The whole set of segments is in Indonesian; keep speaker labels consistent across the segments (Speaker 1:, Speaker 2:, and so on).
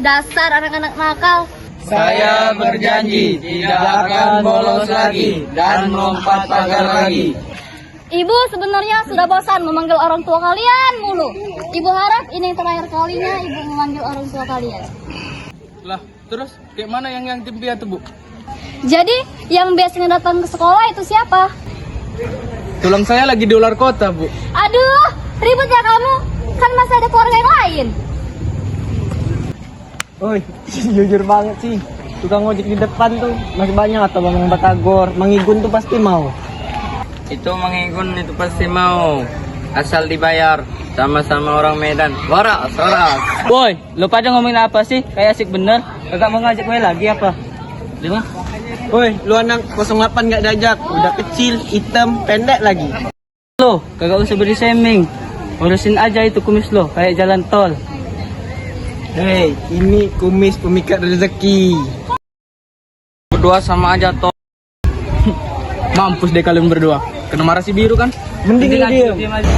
Speaker 1: Dasar anak-anak nakal.
Speaker 2: Saya berjanji tidak akan bolos lagi dan melompat pagar lagi.
Speaker 1: Ibu sebenarnya sudah bosan memanggil orang tua kalian mulu. Ibu harap ini yang terakhir kalinya ibu memanggil orang tua kalian.
Speaker 2: Lah, terus kayak mana yang tim piatu, Bu?
Speaker 1: Jadi yang biasanya datang ke sekolah itu siapa?
Speaker 2: Tulang saya lagi di luar kota, Bu.
Speaker 1: Aduh, ribut ya kamu. Kan masih ada keluarga yang lain.
Speaker 3: Oi, jujur banget sih. Tukang ojek di depan tuh masih banyak atau Bang Batagor. Mang Igun tuh pasti mau.
Speaker 4: Itu Mang Igun itu pasti mau. Asal dibayar. Sama-sama orang Medan. Waras, waras.
Speaker 3: Boy, lu pada ngomongin apa sih? Kayak asik bener. Kagak mau ngajak gue lagi apa? Lima? Woi, lu anak 08 gak diajak. Udah kecil, hitam, pendek lagi. Lo, kagak usah beri seming. Urusin aja itu kumis lo, kayak jalan tol. Hei, ini kumis pemikat rezeki.
Speaker 4: Berdua sama aja toh.
Speaker 2: Mampus deh kalian berdua. Kena marah si biru kan?
Speaker 3: Mending lu diam aja.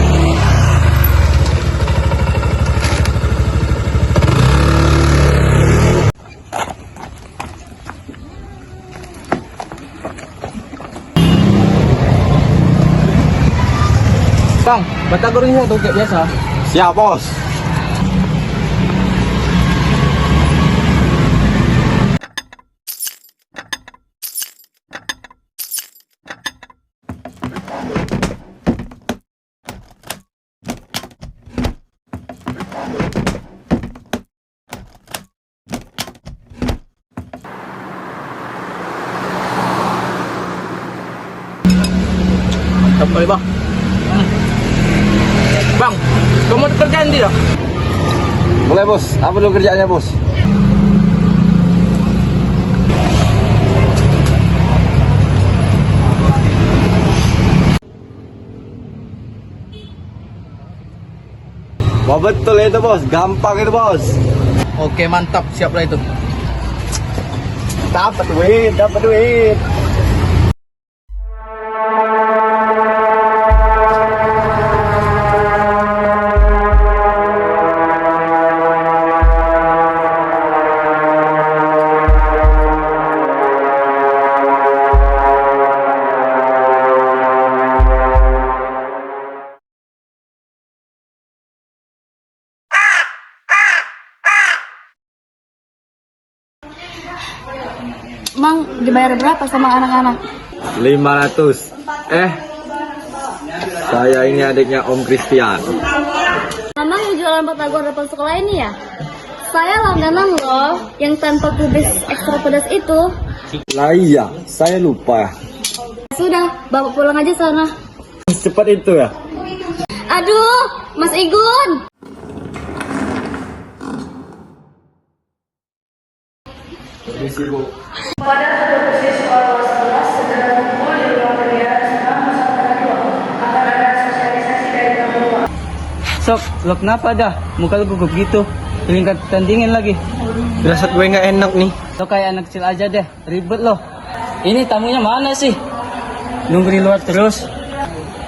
Speaker 2: Bang, Batagor ini mau kayak biasa.
Speaker 5: Siap, Bos.
Speaker 2: Mantap kali, Bang. Bang, kamu ada kerjaan tidak?
Speaker 5: Boleh, Bos. Apa dulu kerjaannya, Bos? Wah, betul itu, Bos. Gampang itu, Bos.
Speaker 2: Oke, mantap. Siap lah itu.
Speaker 5: Dapat duit, dapat duit.
Speaker 1: Mang, dibayar berapa sama anak-anak?
Speaker 5: 500. Saya ini adiknya Om Christian.
Speaker 1: Mamang yang jualan Batagor depan sekolah ini ya? Saya langganan loh, yang tanpa kubis ekstra pedas itu.
Speaker 5: Lah iya, saya lupa.
Speaker 1: Sudah, bapak pulang aja sana.
Speaker 5: Cepat itu ya.
Speaker 1: Aduh, Mas Igun.
Speaker 3: Sok, lo kenapa dah? Muka lu gugup gitu. Tingkat tandingin lagi. Berasa gue nggak enak nih. Lo kayak anak kecil aja deh, ribet lo. Ini tamunya mana sih? Nunggu di luar terus.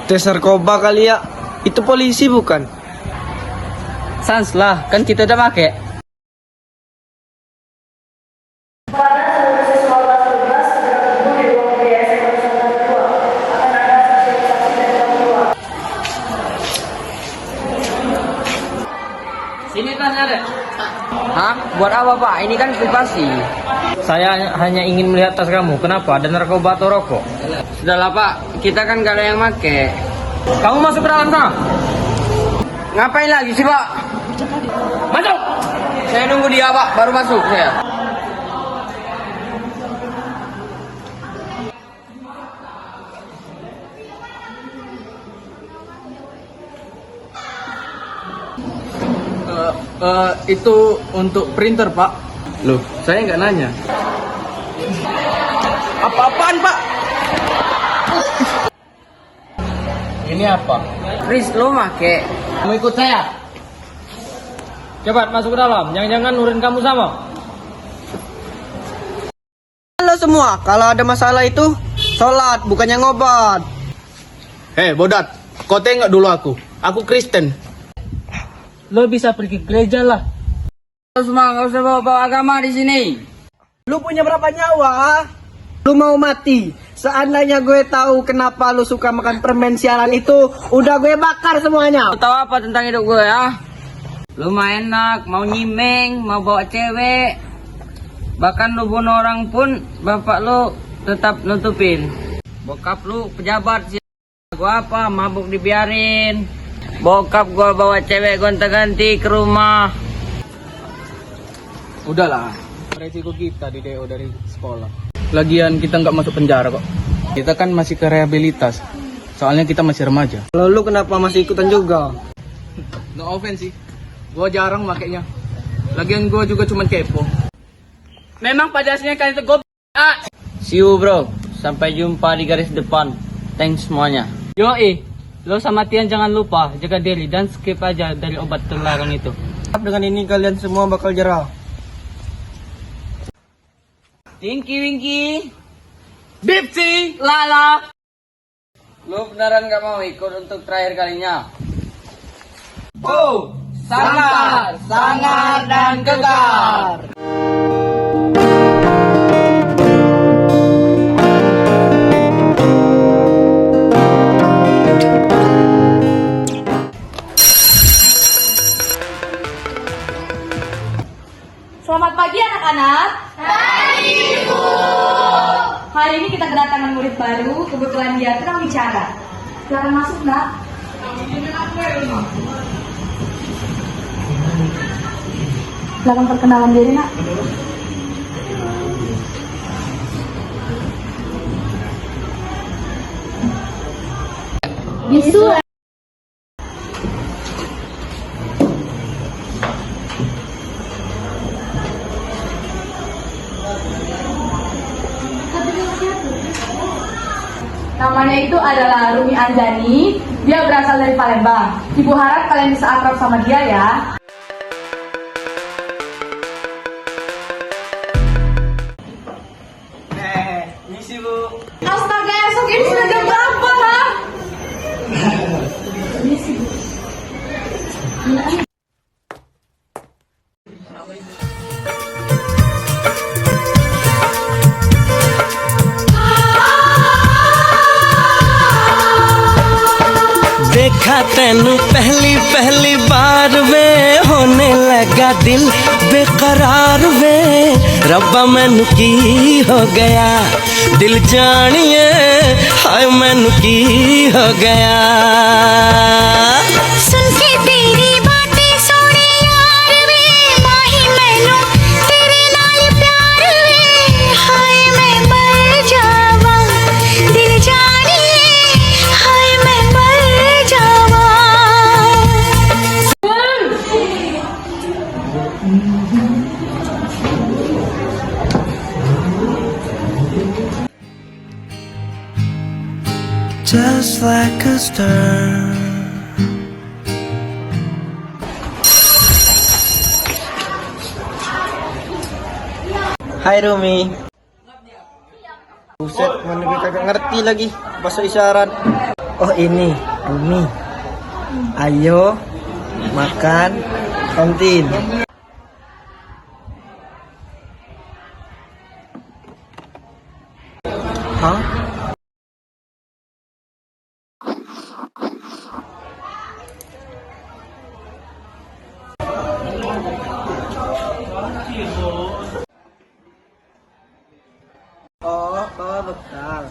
Speaker 2: Tes narkoba kali ya. Itu polisi bukan?
Speaker 3: Sans lah, kan kita udah make.
Speaker 4: Sini tasnya deh. Hah? Buat apa, Pak? Ini kan privasi.
Speaker 3: Saya hanya ingin melihat tas kamu. Kenapa? Ada narkoba atau rokok?
Speaker 4: Sudahlah, Pak. Kita kan gak ada yang make.
Speaker 3: Kamu masuk ke dalam sana.
Speaker 4: Ngapain lagi sih, Pak? Masuk! Saya nunggu dia, Pak. Baru masuk saya.
Speaker 2: Itu untuk printer, Pak.
Speaker 5: Loh, saya nggak nanya.
Speaker 2: Apa-apaan, Pak? Ini apa?
Speaker 4: Riz, lo make.
Speaker 3: Kamu ikut saya. Cepat masuk ke dalam. Jangan-jangan nurin kamu sama.
Speaker 2: Halo semua, kalau ada masalah itu sholat, bukannya ngobat. Hei, bodat, kau tengok dulu aku. Aku Kristen.
Speaker 3: Lo bisa pergi ke gereja lah.
Speaker 4: Semua nggak usah bawa agama di sini.
Speaker 2: Lu punya berapa nyawa? Lu mau mati? Seandainya gue tahu kenapa lu suka makan permen sialan itu, udah gue bakar semuanya.
Speaker 4: Lu tahu apa tentang hidup gue ya? Lu mah enak, mau nyimeng, mau bawa cewek. Bahkan lu bunuh orang pun, bapak lu tetap nutupin. Bokap lu pejabat sih. Gua apa, mabuk dibiarin. Bokap gua bawa cewek gonta-ganti ke rumah.
Speaker 3: Udahlah, resiko kita di DO dari sekolah. Lagian kita nggak masuk penjara kok. Kita kan masih ke rehabilitas. Soalnya kita masih remaja.
Speaker 2: Lalu kenapa masih ikutan juga?
Speaker 3: No offense sih, gue jarang makainya. Lagian gue juga cuman kepo. Memang pada aslinya kalian itu goblok.
Speaker 4: See you bro, sampai jumpa di garis depan. Thanks semuanya.
Speaker 3: Yoi, lo sama Tian jangan lupa jaga diri dan skip aja dari obat terlarang itu.
Speaker 2: Dengan ini kalian semua bakal jerah.
Speaker 4: Tinky Winky, Bipsy, Lala. Lu beneran gak mau ikut untuk terakhir kalinya? Oh, sangar, sangar dan gegar.
Speaker 6: Selamat pagi anak-anak. Pagi Bu. Hari ini kita kedatangan murid baru, kebetulan dia sedang bicara. Silakan masuk, Nak. Silakan perkenalan diri, Nak.
Speaker 1: Bisu.
Speaker 6: Namanya itu adalah Rumi Anjani. Dia berasal dari Palembang. Ibu harap kalian bisa akrab sama dia ya.
Speaker 2: Misi Bu.
Speaker 6: Astaga, esok ini sudah jam berapa lah?
Speaker 7: देखा तेनू पहली पहली बार वे होने लगा दिल बेकरार वे रब्बा मैनू की हो गया दिल जानिए हाय मैनू की हो गया
Speaker 8: सुन के तेरी बातें सोने यार वे माही मैनू तेरे नाल प्यार वे हाय मैं मर जावा दिल जानिए हाय मैं मर जावा
Speaker 7: just like a star.
Speaker 2: Hai Rumi. Buset, mana gue kagak ngerti lagi bahasa isyarat. Oh ini, Rumi. Ayo makan kantin. Hah? Oh, bekal.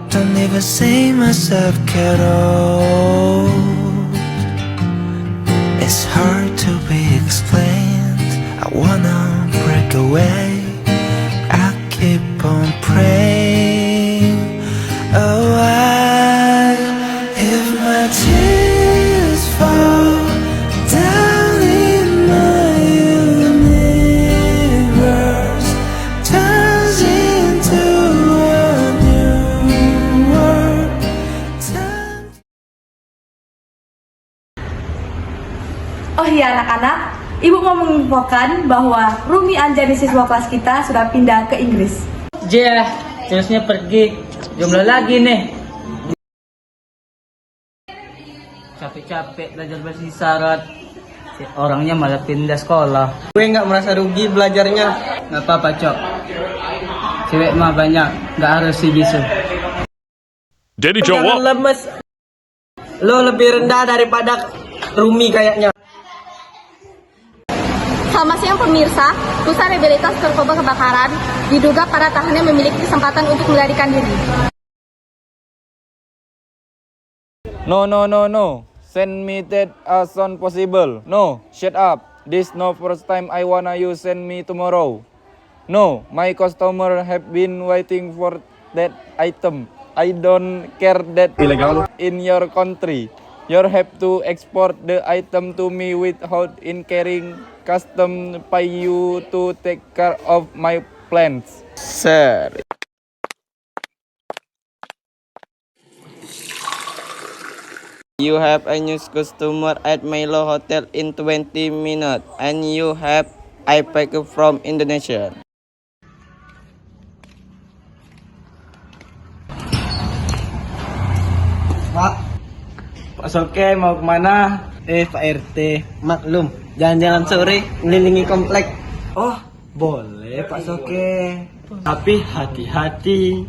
Speaker 7: Don't even say myself get old. It's hard to be explained. I wanna break away. I keep on praying. Oh, if my tears fall down in my universe, turns into a new world.
Speaker 6: Oh iya anak-anak, Ibu mau menginfokan bahwa Rumi Anjani siswa kelas kita sudah pindah ke Inggris.
Speaker 4: Jah, terusnya pergi. Jumlah lagi nih. Capek-capek belajar bahasa isyarat. Orangnya malah pindah sekolah.
Speaker 2: Gue nggak merasa rugi belajarnya.
Speaker 4: Nggak apa-apa, Cok. Cewek mah banyak, nggak harus si bisu.
Speaker 9: Jadi
Speaker 2: Jangan
Speaker 9: jawab.
Speaker 2: lemes. Lo lebih rendah daripada Rumi kayaknya.
Speaker 1: Selamat siang pemirsa, Pusat Rehabilitas Korban Kebakaran diduga para tahanan memiliki kesempatan untuk melarikan diri.
Speaker 10: No. Send me that as soon possible. No, shut up. This no first time I wanna you send me tomorrow. No, my customer have been waiting for that item. I don't care that illegal in your country. You have to export the item to me without incurring custom pay you to take care of my plans. Sir. You have a new customer at Milo Hotel in 20 minutes and you have I pack from Indonesia.
Speaker 2: Pak Soke mau kemana? Pak RT, maklum, jalan-jalan sore ngelilingi komplek. Oh, boleh Pak Soke. Tapi hati-hati,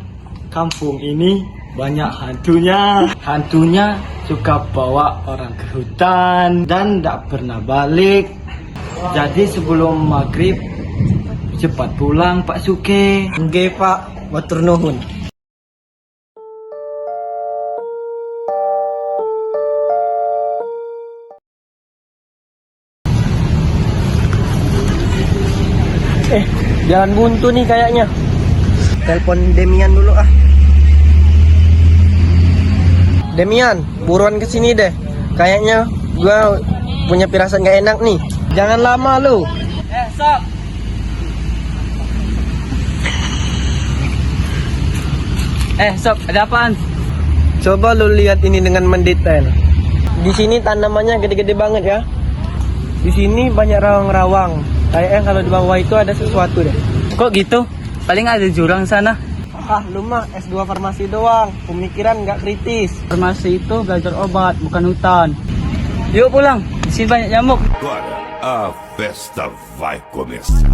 Speaker 2: kampung ini banyak hantunya. Hantunya suka bawa orang ke hutan dan tidak pernah balik. Jadi sebelum maghrib cepat pulang Pak Suke. Nggih Pak, matur nuwun. Jalan buntu nih kayaknya. Telepon Demian dulu ah. Demian, buruan kesini deh. Kayaknya gua punya firasat gak enak nih. Jangan lama lu.
Speaker 4: Sok. Sok, ada apaan?
Speaker 2: Coba lu lihat ini dengan mendetail. Di sini tanamannya gede-gede banget ya. Di sini banyak rawang-rawang. Kayaknya kalau di bawah itu ada sesuatu deh.
Speaker 4: Kok gitu? Paling ada jurang sana.
Speaker 2: Ah, lu mah S2 farmasi doang. Pemikiran nggak kritis.
Speaker 4: Farmasi itu belajar obat, bukan hutan. Yuk pulang, di sini banyak nyamuk.
Speaker 9: Agora a festa vai começar.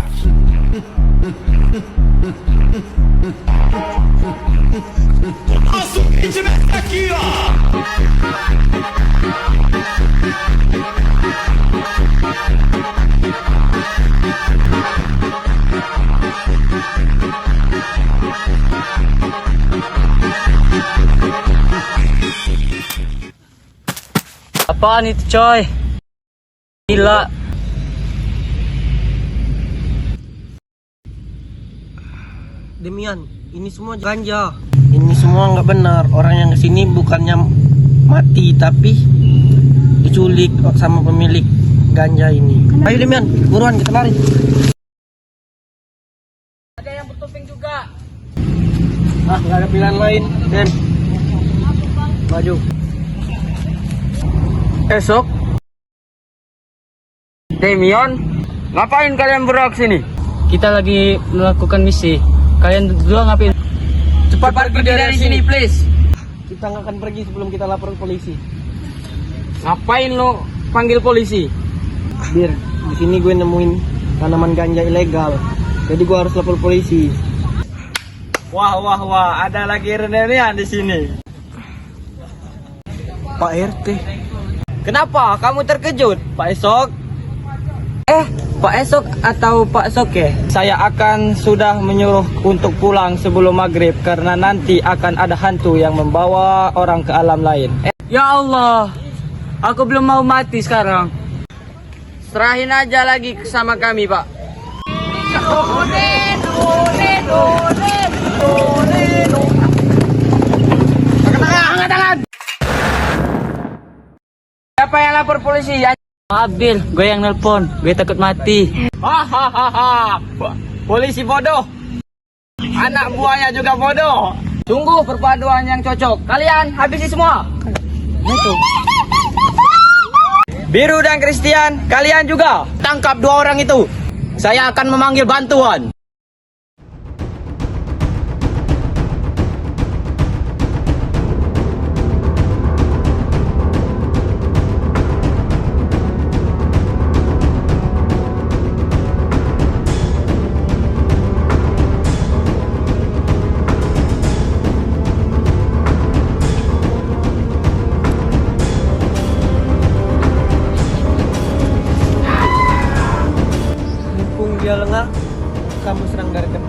Speaker 9: Aqui, ó.
Speaker 4: Apaan itu coy? Gila.
Speaker 2: Demian, ini semua ganja. Ini semua nggak benar. Orang yang kesini bukannya mati tapi diculik sama pemilik ganja ini. Ayo Demian, buruan kita lari.
Speaker 4: Ada yang bertopeng juga.
Speaker 2: Ah, nggak ada pilihan lain. Dem, maju.
Speaker 4: Esok. Demian, ngapain kalian beraksi sini? Kita lagi melakukan misi. Kalian berdua ngapain? Cepat pergi dari sini, please.
Speaker 2: Kita nggak akan pergi sebelum kita lapor ke polisi.
Speaker 4: Ngapain lo panggil polisi?
Speaker 2: Bir, di sini gue nemuin tanaman ganja ilegal. Jadi gue harus lapor polisi.
Speaker 3: Wah, ada lagi Renelian di sini.
Speaker 2: Pak RT.
Speaker 3: Kenapa kamu terkejut, Pak Esok?
Speaker 4: Pak Esok atau Pak Soke?
Speaker 3: Saya akan sudah menyuruh untuk pulang sebelum maghrib karena nanti akan ada hantu yang membawa orang ke alam lain.
Speaker 4: Ya Allah, aku belum mau mati sekarang. Serahin aja lagi sama kami, Pak. Angkat tangan. Siapa yang lapor polisi? Abil, gue yang nelpon. Gue takut mati.
Speaker 3: Hahaha, polisi bodoh. Anak buahnya juga bodoh.
Speaker 4: Sungguh perpaduan yang cocok. Kalian habisi semua. Itu.
Speaker 3: Biru dan Christian, kalian juga tangkap dua orang itu. Saya akan memanggil bantuan.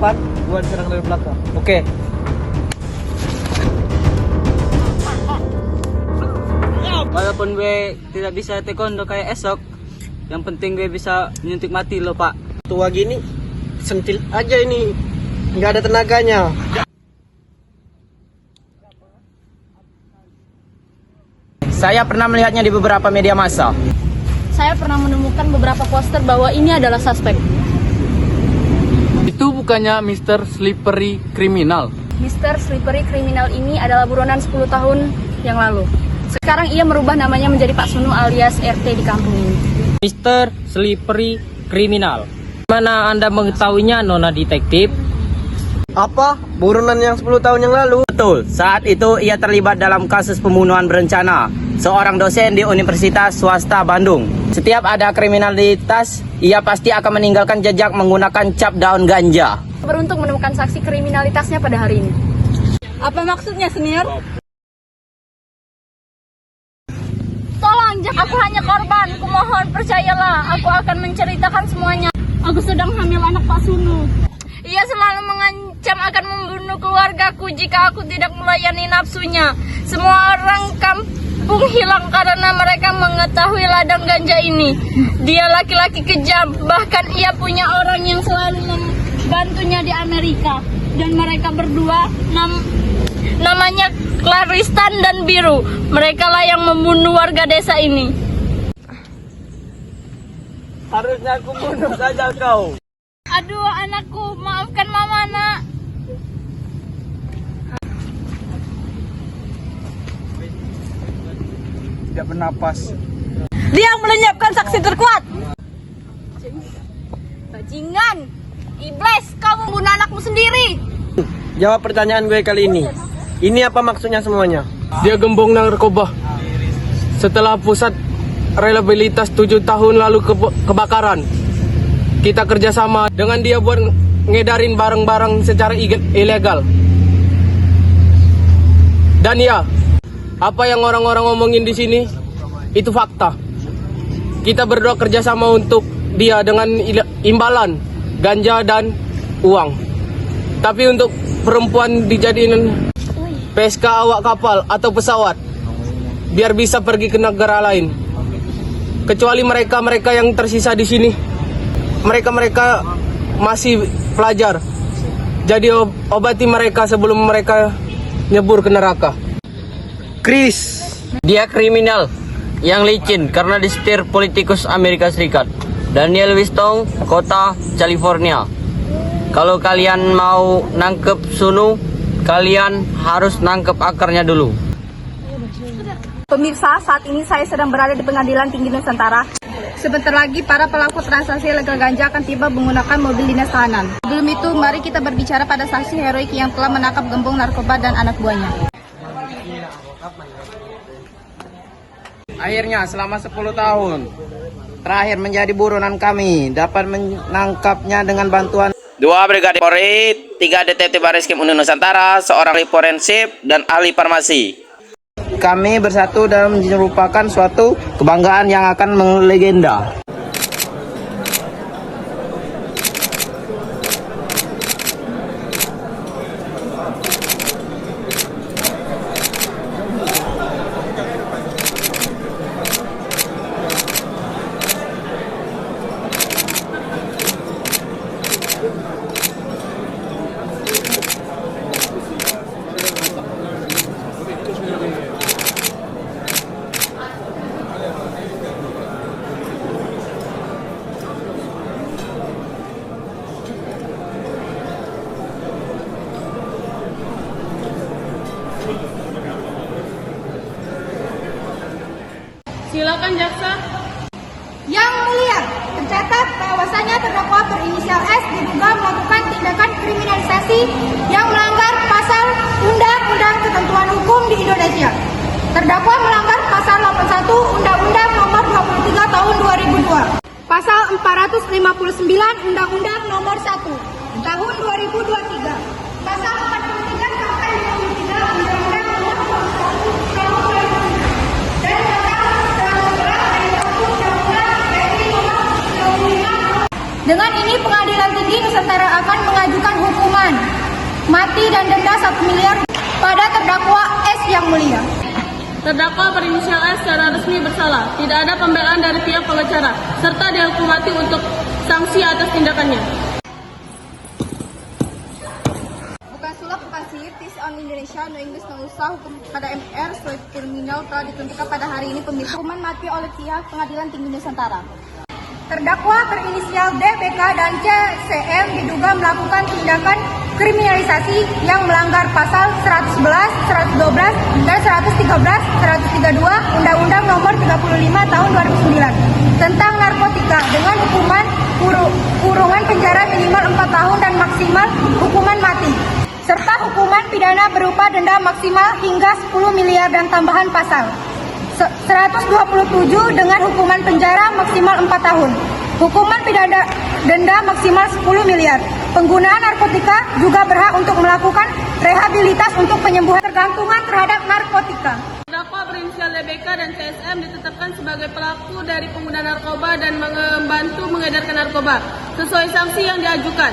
Speaker 3: depan, gua serang dari belakang. Oke.
Speaker 4: Walaupun gue tidak bisa taekwondo kayak esok, yang penting gue bisa menyuntik mati lo, Pak.
Speaker 3: Tua gini, sentil aja ini. Nggak ada tenaganya.
Speaker 2: Saya pernah melihatnya di beberapa media massa.
Speaker 1: Saya pernah menemukan beberapa poster bahwa ini adalah suspek.
Speaker 5: Itu bukannya Mr. Slippery Criminal.
Speaker 1: Mr. Slippery Criminal ini adalah buronan 10 tahun yang lalu. Sekarang ia merubah namanya menjadi Pak Sunu alias RT di kampung ini.
Speaker 4: Mr. Slippery Criminal. Mana Anda mengetahuinya, Nona Detektif?
Speaker 3: Apa? Buronan yang 10 tahun yang lalu?
Speaker 2: Betul, saat itu ia terlibat dalam kasus pembunuhan berencana seorang dosen di Universitas Swasta Bandung. Setiap ada kriminalitas, ia pasti akan meninggalkan jejak menggunakan cap daun ganja.
Speaker 1: Beruntung menemukan saksi kriminalitasnya pada hari ini.
Speaker 6: Apa maksudnya, senior?
Speaker 1: Tolong, aku hanya korban. Kumohon percayalah, aku akan menceritakan semuanya. Aku sedang hamil anak Pak Sunu. Ia selalu mengancam akan membunuh keluargaku jika aku tidak melayani nafsunya. Semua orang kampung hilang karena mereka mengetahui ladang ganja ini. Dia laki-laki kejam, bahkan ia punya orang yang selalu membantunya di Amerika. Dan mereka berdua namanya Claristan dan Biru. Mereka lah yang membunuh warga desa ini.
Speaker 3: Harusnya aku bunuh saja kau.
Speaker 1: Aduh anakku, maafkan mama nak.
Speaker 10: Tidak bernapas.
Speaker 6: Dia yang melenyapkan saksi terkuat.
Speaker 1: Bajingan, iblis, kamu membunuh anakmu sendiri.
Speaker 3: Jawab pertanyaan gue kali ini. Ini apa maksudnya semuanya?
Speaker 5: Dia gembong narkoba. Setelah pusat reliabilitas 7 tahun lalu kebakaran, kita kerjasama dengan dia buat ngedarin barang-barang secara ilegal. Dan ya, apa yang orang-orang ngomongin di sini itu fakta. Kita berdua kerjasama untuk dia dengan imbalan ganja dan uang. Tapi untuk perempuan dijadiin PSK awak kapal atau pesawat biar bisa pergi ke negara lain. Kecuali mereka yang tersisa di sini. Mereka masih pelajar. Jadi obati mereka sebelum mereka nyebur ke neraka.
Speaker 3: Chris.
Speaker 4: Dia kriminal yang licin karena disetir politikus Amerika Serikat. Daniel Wistong, kota California. Kalau kalian mau nangkep Sunu, kalian harus nangkep akarnya dulu.
Speaker 6: Pemirsa, saat ini saya sedang berada di Pengadilan Tinggi Nusantara. Sebentar lagi para pelaku transaksi legal ganja akan tiba menggunakan mobil dinas tahanan. Sebelum itu, mari kita berbicara pada saksi heroik yang telah menangkap gembong narkoba dan anak buahnya.
Speaker 2: Akhirnya selama 10 tahun terakhir menjadi buronan kami dapat menangkapnya dengan bantuan 2 brigade Polri, 3 detektif Bareskrim Unit Nusantara, seorang ahli forensik dan ahli farmasi. Kami bersatu dan merupakan suatu kebanggaan yang akan melegenda.
Speaker 6: Silakan jaksa. Yang mulia, tercatat bahwasanya terdakwa berinisial S diduga melakukan tindakan kriminalisasi yang melanggar pasal Undang-Undang Ketentuan Hukum di Indonesia. Terdakwa melanggar pasal 81 Undang-Undang Nomor 23 Tahun 2002, pasal 459 Undang-Undang Nomor 1 Tahun 2023, pasal 43 sampai 53 Undang-Undang Nomor 21 Tahun 2003, dan dengan ini Pengadilan Tinggi Nusantara akan mengajukan hukuman mati dan denda 1 miliar pada terdakwa S yang mulia.
Speaker 1: Terdakwa berinisial S secara resmi bersalah. Tidak ada pembelaan dari pihak pengacara, serta dihukum mati untuk sanksi atas tindakannya.
Speaker 6: Bukan sulap, bukan sihir, tis on Indonesia, no English, no usah. Hukum pada MR sesuai kriminal telah ditentukan pada hari ini hukuman mati oleh pihak Pengadilan Tinggi Nusantara. Terdakwa berinisial D, BK, dan C, CM diduga melakukan tindakan kriminalisasi yang melanggar pasal 111, 112, dan 113, 132 Undang-Undang Nomor 35 Tahun 2009 tentang narkotika dengan hukuman kurungan penjara minimal 4 tahun dan maksimal hukuman mati, serta hukuman pidana berupa denda maksimal hingga 10 miliar dan tambahan pasal 127 dengan hukuman penjara maksimal 4 tahun. Hukuman pidana denda maksimal 10 miliar. Pengguna narkotika juga berhak untuk melakukan rehabilitas untuk penyembuhan tergantungan terhadap narkotika.
Speaker 1: Terdakwa berinisial DBK dan CSM ditetapkan sebagai pelaku dari pengguna narkoba dan membantu mengedarkan narkoba sesuai sanksi yang diajukan.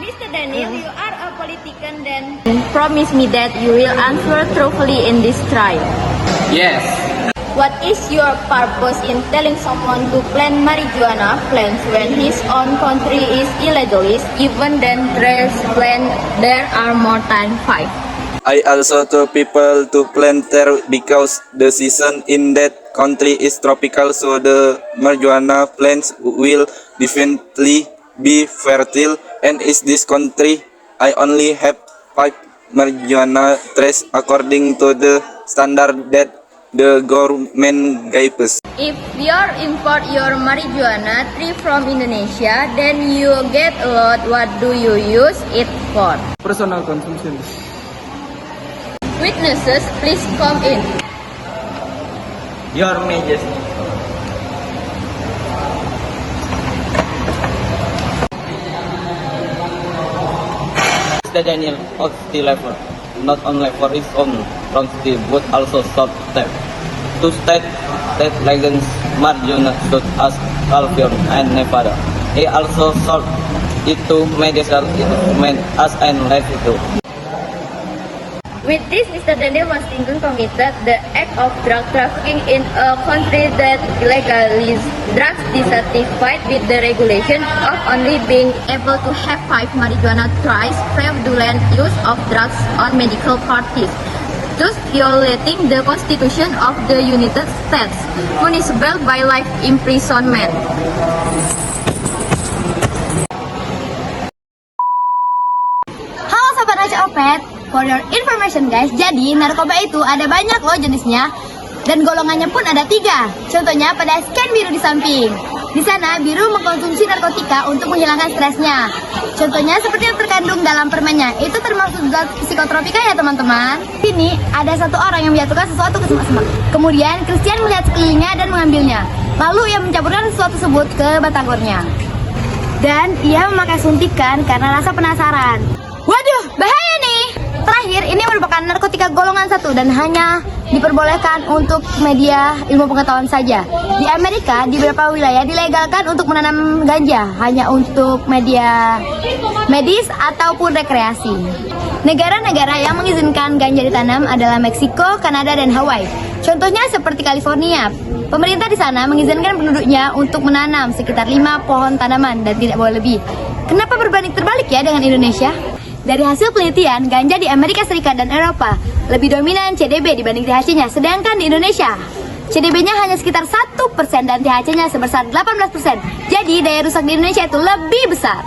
Speaker 11: Mr. Daniel, you are a politician then promise me that you will answer truthfully in this trial.
Speaker 4: Yes.
Speaker 11: What is your purpose in telling someone to plant marijuana plants when his own country is illegalist, even then there are more than 5?
Speaker 10: I also tell people to plant there because the season in that country is tropical, so the marijuana plants will definitely be fertile. And in this country, I only have 5 marijuana trees according to the standard that the government gave us.
Speaker 11: If you import your marijuana tree from Indonesia, then you get a lot. What do you use it for?
Speaker 3: Personal consumption.
Speaker 11: Witnesses, please come in.
Speaker 2: Your Majesty. Mr. Daniel ought the level, not only for his own quantity, but also short term. To state that legends marijuana such as California and Nevada. He also sold it to medical equipment as an residue.
Speaker 11: With this, Mr. Daniel Mastinggun committed the act of drug trafficking in a country that legalizes drugs dissatisfied with the regulation of only being able to have 5 marijuana trees, fraudulent use of drugs on medical parties, thus violating the Constitution of the United States, punishable by life imprisonment.
Speaker 6: Halo Sobat Raja Opet, for your information guys, jadi narkoba itu ada banyak loh jenisnya dan golongannya pun ada 3. Contohnya pada scan biru di samping. Di sana biru mengkonsumsi narkotika untuk menghilangkan stresnya. Contohnya seperti yang terkandung dalam permennya, itu termasuk zat psikotropika ya teman-teman. Sini ada satu orang yang menjatuhkan sesuatu ke semak-semak. Kemudian Christian melihat sekelilingnya dan mengambilnya. Lalu ia mencampurkan sesuatu tersebut ke batagornya. Dan ia memakai suntikan karena rasa penasaran. Waduh, bahaya nih! Terakhir, ini merupakan narkotika golongan 1 dan hanya diperbolehkan untuk media ilmu pengetahuan saja. Di Amerika, di beberapa wilayah dilegalkan untuk menanam ganja hanya untuk media medis ataupun rekreasi. Negara-negara yang mengizinkan ganja ditanam adalah Meksiko, Kanada, dan Hawaii. Contohnya seperti California. Pemerintah di sana mengizinkan penduduknya untuk menanam sekitar 5 pohon tanaman dan tidak boleh lebih. Kenapa berbanding terbalik ya dengan Indonesia? Dari hasil penelitian, ganja di Amerika Serikat dan Eropa lebih dominan CDB dibanding THC-nya, sedangkan di Indonesia CDB-nya hanya sekitar 1% dan THC-nya sebesar 18%. Jadi daya rusak di Indonesia itu lebih besar.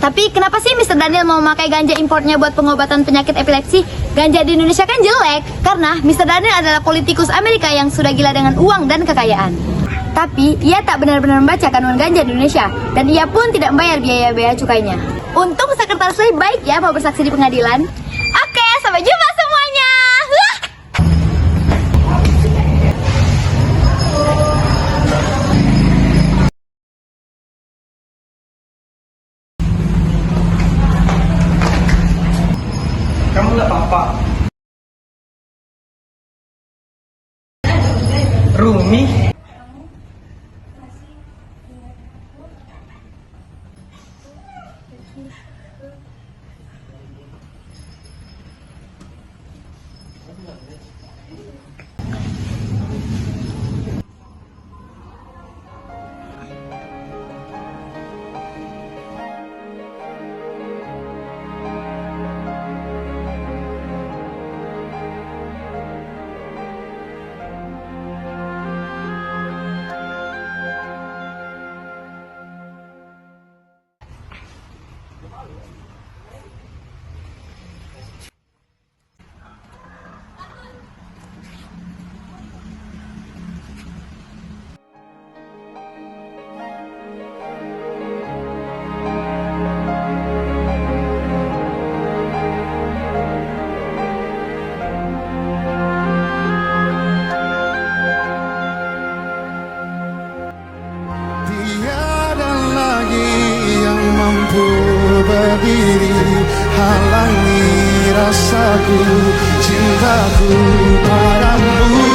Speaker 6: Tapi kenapa sih Mr. Daniel mau memakai ganja importnya buat pengobatan penyakit epilepsi? Ganja di Indonesia kan jelek, karena Mr. Daniel adalah politikus Amerika yang sudah gila dengan uang dan kekayaan. Tapi ia tak benar-benar membaca kandungan ganja di Indonesia, dan ia pun tidak membayar biaya bea cukainya. Untung sekretaris lebih baik ya mau bersaksi di pengadilan. Oke, sampai jumpa semuanya.
Speaker 2: Kamu nggak apa-apa. Rumi.
Speaker 9: cintaku padamu.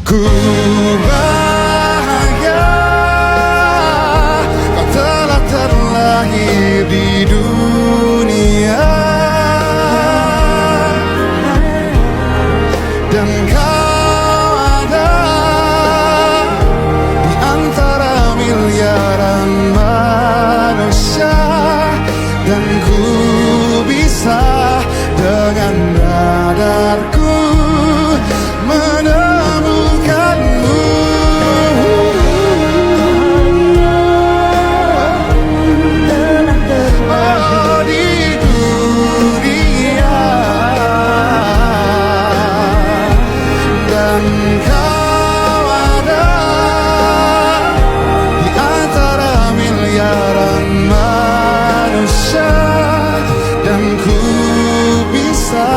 Speaker 9: Ku bahagia kau telah terlahir di dunia, dan kau ada di antara miliaran manusia, dan ku bisa dengan radarku menemukanmu. Oh, di dunia, dan kau ada di antara miliaran manusia, dan ku bisa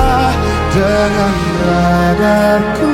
Speaker 9: dengan radarku